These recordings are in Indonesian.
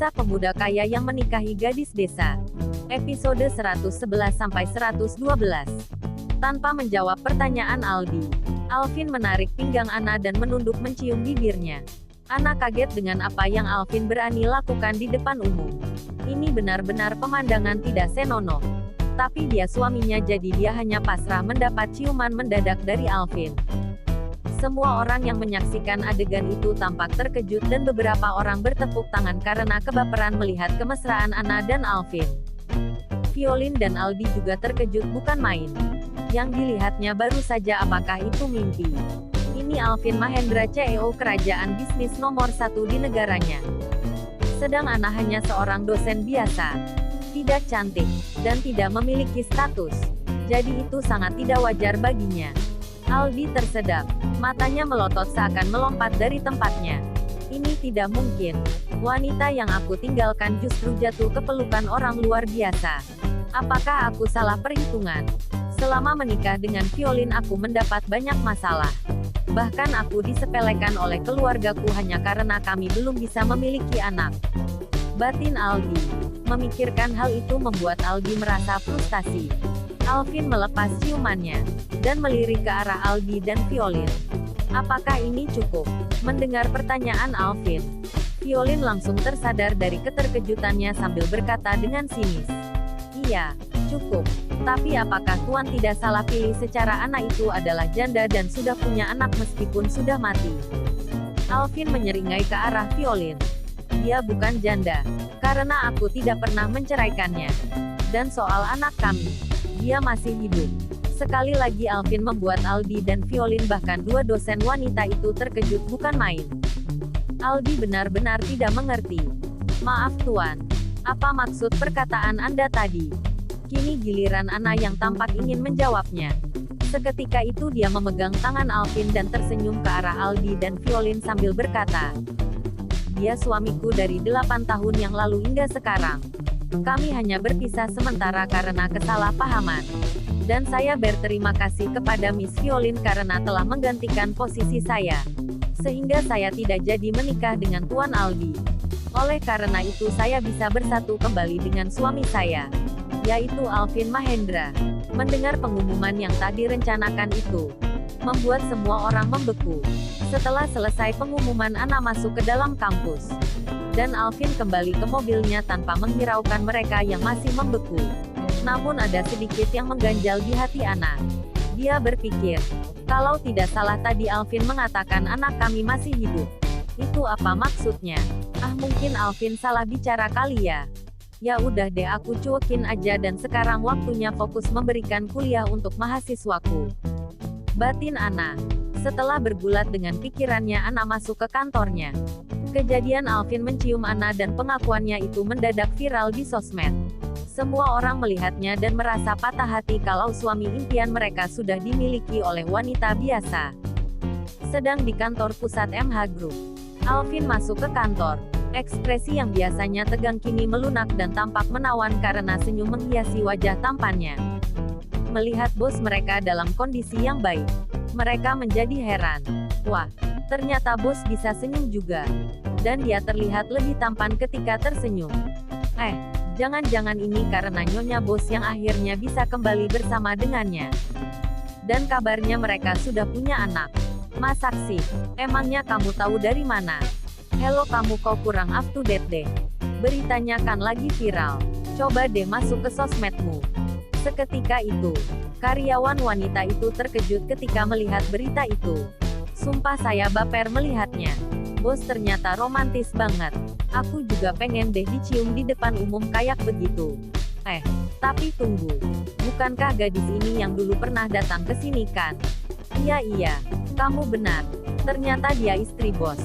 Kisah pemuda kaya yang menikahi gadis desa. Episode 111-112. Tanpa menjawab pertanyaan Aldi, Alvin menarik pinggang Ana dan menunduk mencium bibirnya. Ana kaget dengan apa yang Alvin berani lakukan di depan umum. Ini benar-benar pemandangan tidak senonoh. Tapi dia suaminya, jadi dia hanya pasrah mendapat ciuman mendadak dari Alvin. Semua orang yang menyaksikan adegan itu tampak terkejut dan beberapa orang bertepuk tangan karena kebaperan melihat kemesraan Ana dan Alvin. Violin dan Aldi juga terkejut bukan main. Yang dilihatnya baru saja apakah itu mimpi. Ini Alvin Mahendra, CEO kerajaan bisnis nomor 1 di negaranya. Sedang Ana hanya seorang dosen biasa. Tidak cantik, dan tidak memiliki status. Jadi itu sangat tidak wajar baginya. Aldi tersedak. Matanya melotot seakan melompat dari tempatnya. Ini tidak mungkin. Wanita yang aku tinggalkan justru jatuh ke pelukan orang luar biasa. Apakah aku salah perhitungan? Selama menikah dengan Violin aku mendapat banyak masalah. Bahkan aku disepelekan oleh keluargaku hanya karena kami belum bisa memiliki anak. Batin Aldi. Memikirkan hal itu membuat Aldi merasa frustasi. Alvin melepas ciumannya, dan melirik ke arah Aldi dan Violin. Apakah ini cukup? Mendengar pertanyaan Alvin, Violin langsung tersadar dari keterkejutannya sambil berkata dengan sinis. Iya, cukup. Tapi apakah Tuan tidak salah pilih secara anak itu adalah janda dan sudah punya anak meskipun sudah mati? Alvin menyeringai ke arah Violin. Dia bukan janda, karena aku tidak pernah menceraikannya. Dan soal anak kami, dia masih hidup. Sekali lagi Alvin membuat Aldi dan Violin bahkan dua dosen wanita itu terkejut bukan main. Aldi benar-benar tidak mengerti. Maaf Tuan. Apa maksud perkataan Anda tadi? Kini giliran Ana yang tampak ingin menjawabnya. Seketika itu dia memegang tangan Alvin dan tersenyum ke arah Aldi dan Violin sambil berkata. Dia suamiku dari 8 tahun yang lalu hingga sekarang. Kami hanya berpisah sementara karena kesalahpahaman. Dan saya berterima kasih kepada Miss Violin karena telah menggantikan posisi saya. Sehingga saya tidak jadi menikah dengan Tuan Aldi. Oleh karena itu saya bisa bersatu kembali dengan suami saya, yaitu Alvin Mahendra. Mendengar pengumuman yang tak direncanakan itu, membuat semua orang membeku. Setelah selesai pengumuman, Ana masuk ke dalam kampus. Dan Alvin kembali ke mobilnya tanpa menghiraukan mereka yang masih membeku. Namun ada sedikit yang mengganjal di hati Ana. Dia berpikir, kalau tidak salah tadi Alvin mengatakan anak kami masih hidup. Itu apa maksudnya? Mungkin Alvin salah bicara kali ya. Ya udah deh, aku cuekin aja dan sekarang waktunya fokus memberikan kuliah untuk mahasiswaku. Batin Ana. Setelah bergulat dengan pikirannya, Ana masuk ke kantornya. Kejadian Alvin mencium Ana dan pengakuannya itu mendadak viral di sosmed. Semua orang melihatnya dan merasa patah hati kalau suami impian mereka sudah dimiliki oleh wanita biasa. Sedang di kantor pusat MH Group, Alvin masuk ke kantor. Ekspresi yang biasanya tegang kini melunak dan tampak menawan karena senyum menghiasi wajah tampannya. Melihat bos mereka dalam kondisi yang baik, mereka menjadi heran. Wah, ternyata bos bisa senyum juga. Dan dia terlihat lebih tampan ketika tersenyum. Jangan-jangan ini karena nyonya bos yang akhirnya bisa kembali bersama dengannya. Dan kabarnya mereka sudah punya anak. Masak sih. Emangnya kamu tahu dari mana? Hello, kamu kok kurang up to date deh. Beritanya kan lagi viral. Coba deh masuk ke sosmedmu. Seketika itu, karyawan wanita itu terkejut ketika melihat berita itu. Sumpah saya baper melihatnya. Bos ternyata romantis banget. Aku juga pengen deh dicium di depan umum kayak begitu. Tapi tunggu. Bukankah gadis ini yang dulu pernah datang ke sini kan? Iya, kamu benar. Ternyata dia istri bos.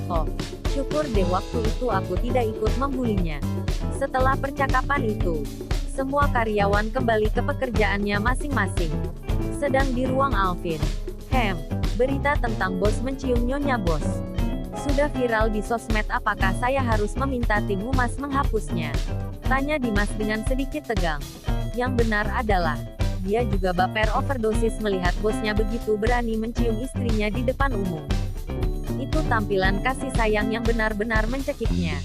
Oh, syukur deh waktu itu aku tidak ikut membulinya. Setelah percakapan itu, semua karyawan kembali ke pekerjaannya masing-masing. Sedang di ruang Alvin. Berita tentang bos mencium nyonya bos sudah viral di sosmed. Apakah saya harus meminta tim humas menghapusnya? Tanya Dimas dengan sedikit tegang. Yang benar adalah, dia juga baper overdosis melihat bosnya begitu berani mencium istrinya di depan umum. Itu tampilan kasih sayang yang benar-benar mencekiknya.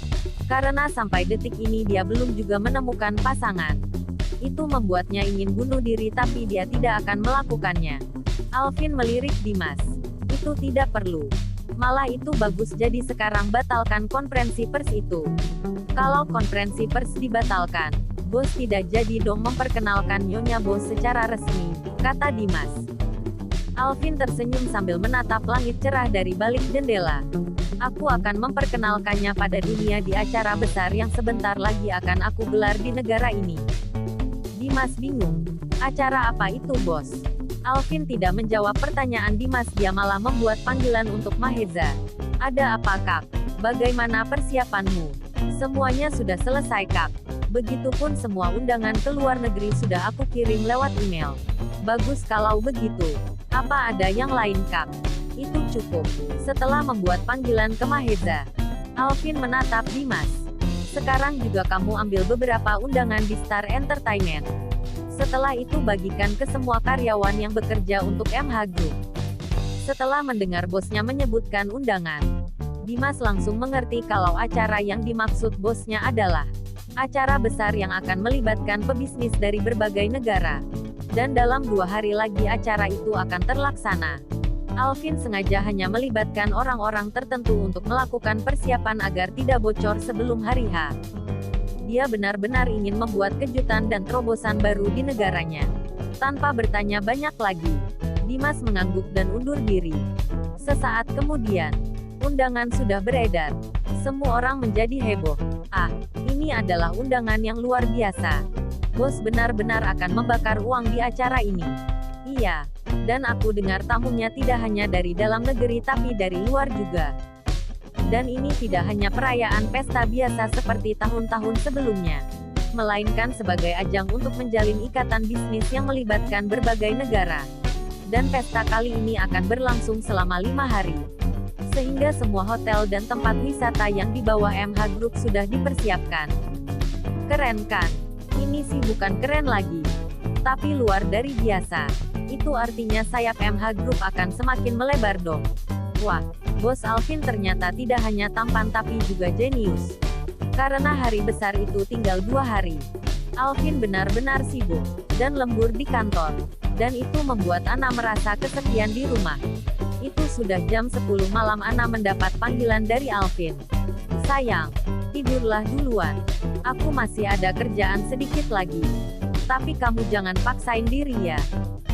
Karena sampai detik ini dia belum juga menemukan pasangan. Itu membuatnya ingin bunuh diri tapi dia tidak akan melakukannya. Alvin melirik Dimas. Itu tidak perlu. Malah itu bagus, jadi sekarang batalkan konferensi pers itu. Kalau konferensi pers dibatalkan, bos tidak jadi dong memperkenalkan Nyonya Bos secara resmi, kata Dimas. Alvin tersenyum sambil menatap langit cerah dari balik jendela. Aku akan memperkenalkannya pada dunia di acara besar yang sebentar lagi akan aku gelar di negara ini. Dimas bingung. Acara apa itu, bos? Alvin tidak menjawab pertanyaan Dimas, dia malah membuat panggilan untuk Maheza. Ada apa, Kak? Bagaimana persiapanmu? Semuanya sudah selesai, Kak. Begitupun semua undangan ke luar negeri sudah aku kirim lewat email. Bagus kalau begitu. Apa ada yang lain, Kak? Itu cukup. Setelah membuat panggilan ke Maheza, Alvin menatap Dimas. Sekarang juga kamu ambil beberapa undangan di Star Entertainment. Setelah itu bagikan ke semua karyawan yang bekerja untuk MH Group. Setelah mendengar bosnya menyebutkan undangan, Dimas langsung mengerti kalau acara yang dimaksud bosnya adalah acara besar yang akan melibatkan pebisnis dari berbagai negara. Dan dalam 2 hari lagi acara itu akan terlaksana. Alvin sengaja hanya melibatkan orang-orang tertentu untuk melakukan persiapan agar tidak bocor sebelum hari H. Dia benar-benar ingin membuat kejutan dan terobosan baru di negaranya. Tanpa bertanya banyak lagi, Dimas mengangguk dan undur diri. Sesaat kemudian, undangan sudah beredar. Semua orang menjadi heboh. Ah, ini adalah undangan yang luar biasa. Bos benar-benar akan membakar uang di acara ini. Iya, dan aku dengar tamunya tidak hanya dari dalam negeri tapi dari luar juga. Dan ini tidak hanya perayaan pesta biasa seperti tahun-tahun sebelumnya, melainkan sebagai ajang untuk menjalin ikatan bisnis yang melibatkan berbagai negara. Dan pesta kali ini akan berlangsung selama 5 hari. Sehingga semua hotel dan tempat wisata yang di bawah MH Group sudah dipersiapkan. Keren kan? Ini sih bukan keren lagi, tapi luar dari biasa. Itu artinya sayap MH Group akan semakin melebar dong. Wah, bos Alvin ternyata tidak hanya tampan tapi juga jenius. Karena hari besar itu tinggal 2 hari. Alvin benar-benar sibuk dan lembur di kantor. Dan itu membuat Ana merasa kesepian di rumah. Itu sudah jam 10 malam Ana mendapat panggilan dari Alvin. Sayang, tidurlah duluan. Aku masih ada kerjaan sedikit lagi. Tapi kamu jangan paksain diri ya.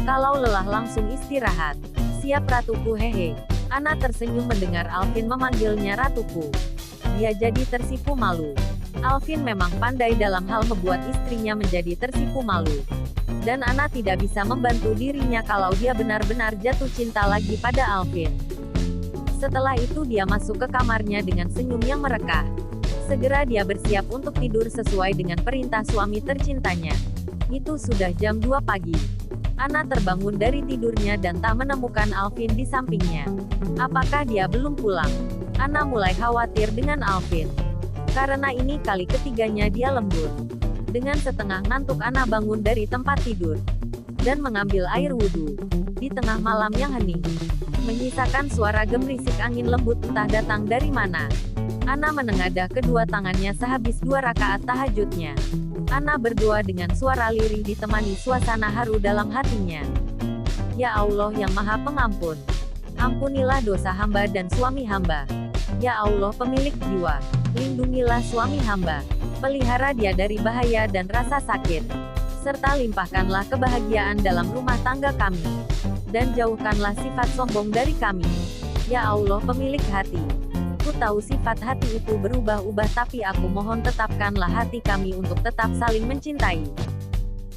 Kalau lelah langsung istirahat. Siap ratuku, hehe. Ana tersenyum mendengar Alvin memanggilnya ratuku. Dia jadi tersipu malu. Alvin memang pandai dalam hal membuat istrinya menjadi tersipu malu. Dan Ana tidak bisa membantu dirinya kalau dia benar-benar jatuh cinta lagi pada Alvin. Setelah itu dia masuk ke kamarnya dengan senyum yang merekah. Segera dia bersiap untuk tidur sesuai dengan perintah suami tercintanya. Itu sudah jam 2 pagi. Ana terbangun dari tidurnya dan tak menemukan Alvin di sampingnya. Apakah dia belum pulang? Ana mulai khawatir dengan Alvin. Karena ini kali ketiganya dia lembur. Dengan setengah ngantuk Ana bangun dari tempat tidur. Dan mengambil air wudhu. Di tengah malam yang hening. Menyisakan suara gemerisik angin lembut entah datang dari mana. Ana menengadah kedua tangannya sehabis 2 rakaat tahajudnya. Ana berdoa dengan suara lirih ditemani suasana haru dalam hatinya. Ya Allah yang Maha Pengampun, ampunilah dosa hamba dan suami hamba. Ya Allah pemilik jiwa, lindungilah suami hamba. Pelihara dia dari bahaya dan rasa sakit. Serta limpahkanlah kebahagiaan dalam rumah tangga kami. Dan jauhkanlah sifat sombong dari kami. Ya Allah pemilik hati. Ku tahu sifat hati itu berubah-ubah tapi aku mohon tetapkanlah hati kami untuk tetap saling mencintai.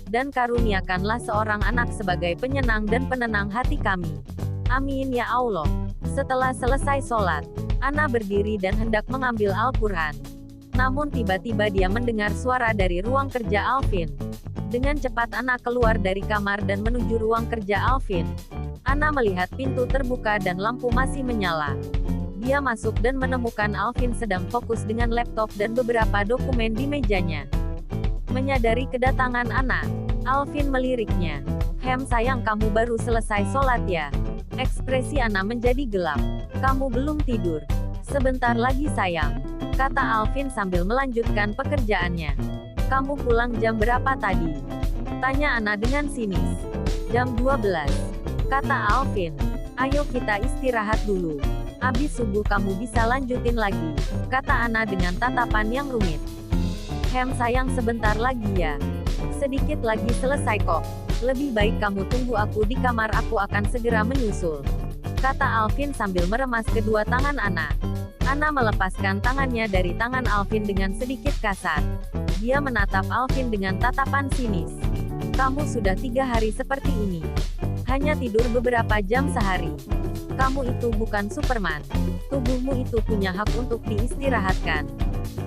Dan karuniakanlah seorang anak sebagai penyenang dan penenang hati kami. Amin ya Allah. Setelah selesai sholat, Ana berdiri dan hendak mengambil Al-Quran. Namun tiba-tiba dia mendengar suara dari ruang kerja Alvin. Dengan cepat Ana keluar dari kamar dan menuju ruang kerja Alvin. Ana melihat pintu terbuka dan lampu masih menyala. Dia masuk dan menemukan Alvin sedang fokus dengan laptop dan beberapa dokumen di mejanya. Menyadari kedatangan Ana, Alvin meliriknya. Sayang kamu baru selesai sholat ya? Ekspresi Ana menjadi gelap. Kamu belum tidur? Sebentar lagi sayang. kata Alvin sambil melanjutkan pekerjaannya. Kamu pulang jam berapa tadi? Tanya Anna dengan sinis. Jam 12, kata Alvin. Ayo kita istirahat dulu. Abis subuh kamu bisa lanjutin lagi, kata Anna dengan tatapan yang rumit. Sayang sebentar lagi ya. Sedikit lagi selesai kok. Lebih baik kamu tunggu aku di kamar, aku akan segera menyusul, kata Alvin sambil meremas kedua tangan Anna. Anna melepaskan tangannya dari tangan Alvin dengan sedikit kasar. Dia menatap Alvin dengan tatapan sinis. Kamu sudah 3 hari seperti ini. Hanya tidur beberapa jam sehari. Kamu itu bukan Superman. Tubuhmu itu punya hak untuk diistirahatkan.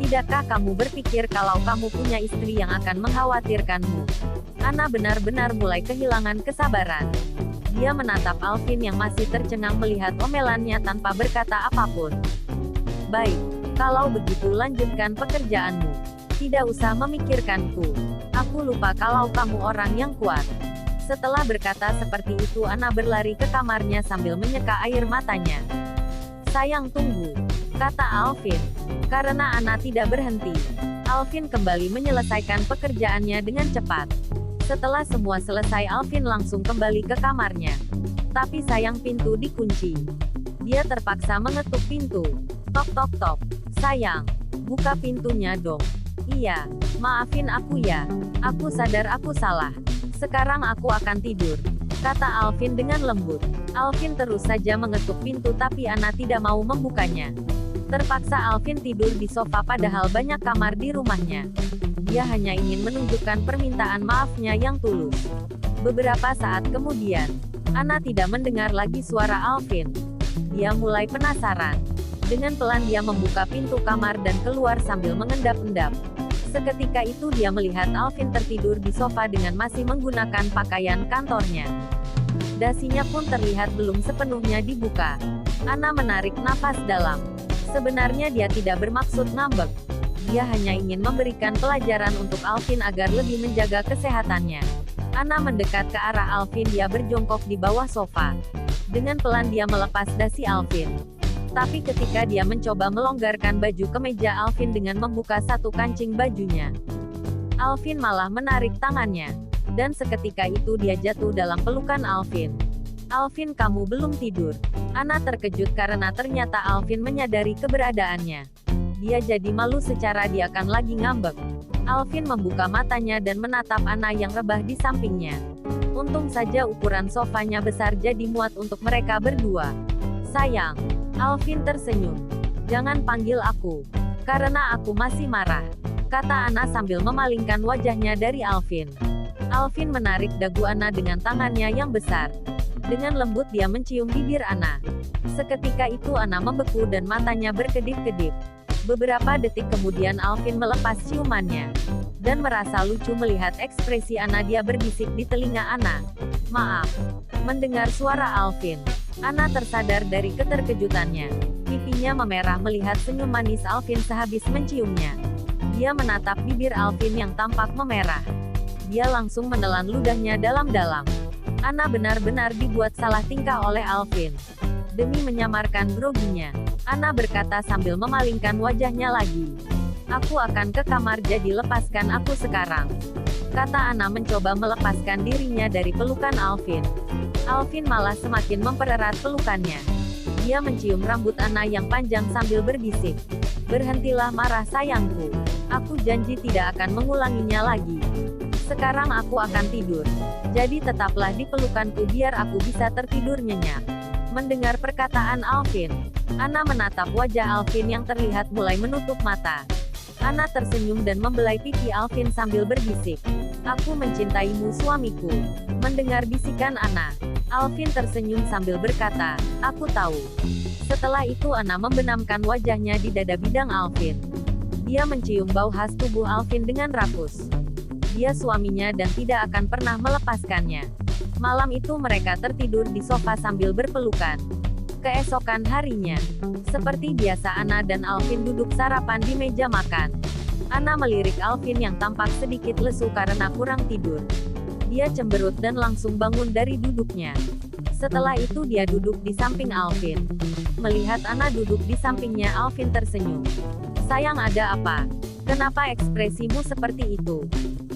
Tidakkah kamu berpikir kalau kamu punya istri yang akan mengkhawatirkanmu? Anna benar-benar mulai kehilangan kesabaran. Dia menatap Alvin yang masih tercengang melihat omelannya tanpa berkata apapun. Baik, kalau begitu lanjutkan pekerjaanmu. Tidak usah memikirkanku. Aku lupa kalau kamu orang yang kuat. Setelah berkata seperti itu, Anna berlari ke kamarnya sambil menyeka air matanya. Sayang tunggu, kata Alvin. Karena Anna tidak berhenti, Alvin kembali menyelesaikan pekerjaannya dengan cepat. Setelah semua selesai, Alvin langsung kembali ke kamarnya. Tapi sayang pintu dikunci. Dia terpaksa mengetuk pintu. Tok tok tok. Sayang, buka pintunya dong. Iya, maafin aku ya. Aku sadar aku salah. Sekarang aku akan tidur, kata Alvin dengan lembut. Alvin terus saja mengetuk pintu tapi Anna tidak mau membukanya. Terpaksa Alvin tidur di sofa padahal banyak kamar di rumahnya. Dia hanya ingin menunjukkan permintaan maafnya yang tulus. Beberapa saat kemudian, Anna tidak mendengar lagi suara Alvin. Dia mulai penasaran. Dengan pelan dia membuka pintu kamar dan keluar sambil mengendap-endap. Seketika itu dia melihat Alvin tertidur di sofa dengan masih menggunakan pakaian kantornya. Dasinya pun terlihat belum sepenuhnya dibuka. Anna menarik nafas dalam. Sebenarnya dia tidak bermaksud ngambek. Dia hanya ingin memberikan pelajaran untuk Alvin agar lebih menjaga kesehatannya. Anna mendekat ke arah Alvin, dia berjongkok di bawah sofa. Dengan pelan dia melepas dasi Alvin. Tapi ketika dia mencoba melonggarkan baju kemeja Alvin dengan membuka satu kancing bajunya, Alvin malah menarik tangannya. Dan seketika itu dia jatuh dalam pelukan Alvin. Alvin, kamu belum tidur. Anna terkejut karena ternyata Alvin menyadari keberadaannya. Dia jadi malu secara dia akan lagi ngambek. Alvin membuka matanya dan menatap Anna yang rebah di sampingnya. Untung saja ukuran sofanya besar jadi muat untuk mereka berdua. Sayang, Alvin tersenyum. Jangan panggil aku, karena aku masih marah, kata Anna sambil memalingkan wajahnya dari Alvin. Alvin menarik dagu Anna dengan tangannya yang besar. Dengan lembut dia mencium bibir Anna. Seketika itu Anna membeku dan matanya berkedip-kedip. Beberapa detik kemudian Alvin melepas ciumannya. Dan merasa lucu melihat ekspresi Anna, dia berbisik di telinga Anna. Maaf. Mendengar suara Alvin, Anna tersadar dari keterkejutannya. Pipinya memerah melihat senyum manis Alvin sehabis menciumnya. Dia menatap bibir Alvin yang tampak memerah. Dia langsung menelan ludahnya dalam-dalam. Anna benar-benar dibuat salah tingkah oleh Alvin. Demi menyamarkan groginya, Anna berkata sambil memalingkan wajahnya lagi. Aku akan ke kamar, jadi lepaskan aku sekarang, kata Anna mencoba melepaskan dirinya dari pelukan Alvin. Alvin malah semakin mempererat pelukannya. Dia mencium rambut Anna yang panjang sambil berbisik. Berhentilah marah sayangku. Aku janji tidak akan mengulanginya lagi. Sekarang aku akan tidur. Jadi tetaplah di pelukanku biar aku bisa tertidur nyenyak. Mendengar perkataan Alvin, Anna menatap wajah Alvin yang terlihat mulai menutup mata. Anna tersenyum dan membelai pipi Alvin sambil berbisik. Aku mencintaimu suamiku. Mendengar bisikan Anna, Alvin tersenyum sambil berkata, aku tahu. Setelah itu Anna membenamkan wajahnya di dada bidang Alvin. Dia mencium bau khas tubuh Alvin dengan rakus. Dia suaminya dan tidak akan pernah melepaskannya. Malam itu mereka tertidur di sofa sambil berpelukan. Keesokan harinya, seperti biasa Anna dan Alvin duduk sarapan di meja makan. Anna melirik Alvin yang tampak sedikit lesu karena kurang tidur. Dia cemberut dan langsung bangun dari duduknya. Setelah itu dia duduk di samping Alvin. Melihat Anna duduk di sampingnya, Alvin tersenyum. Sayang, ada apa? Kenapa ekspresimu seperti itu?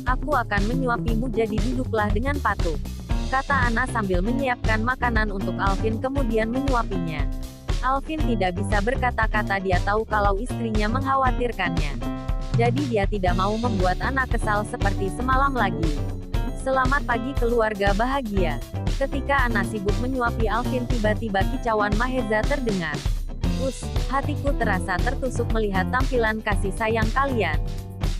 Aku akan menyuapimu, jadi duduklah dengan patuh, kata Anna sambil menyiapkan makanan untuk Alvin kemudian menyuapinya. Alvin tidak bisa berkata-kata, dia tahu kalau istrinya mengkhawatirkannya. Jadi dia tidak mau membuat Anna kesal seperti semalam lagi. Selamat pagi keluarga bahagia. Ketika Anna sibuk menyuapi Alvin, tiba-tiba kicauan Maheza terdengar. Hatiku terasa tertusuk melihat tampilan kasih sayang kalian.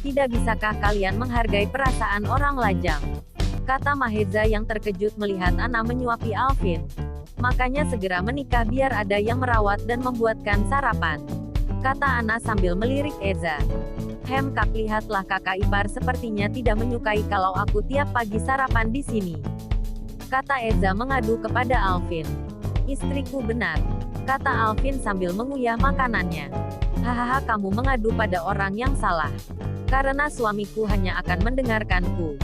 Tidak bisakah kalian menghargai perasaan orang lajang? Kata Maheza yang terkejut melihat Anna menyuapi Alvin. Makanya segera menikah biar ada yang merawat dan membuatkan sarapan, kata Anna sambil melirik Eza. Kak, lihatlah kakak ipar sepertinya tidak menyukai kalau aku tiap pagi sarapan di sini, kata Eza mengadu kepada Alvin. Istriku benar, kata Alvin sambil mengunyah makanannya. Hahaha, kamu mengadu pada orang yang salah. Karena suamiku hanya akan mendengarkanku.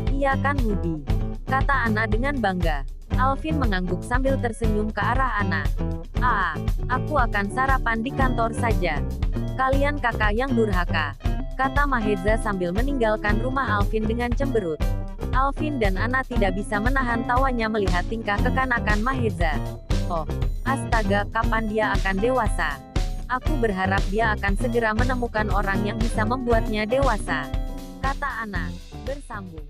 Iya kan Hudi, kata Anna dengan bangga. Alvin mengangguk sambil tersenyum ke arah Anna. Aku akan sarapan di kantor saja. Kalian kakak yang durhaka, kata Maheza sambil meninggalkan rumah Alvin dengan cemberut. Alvin dan Anna tidak bisa menahan tawanya melihat tingkah kekanakan Maheza. Oh, astaga, kapan dia akan dewasa? Aku berharap dia akan segera menemukan orang yang bisa membuatnya dewasa, kata Anna, bersambung.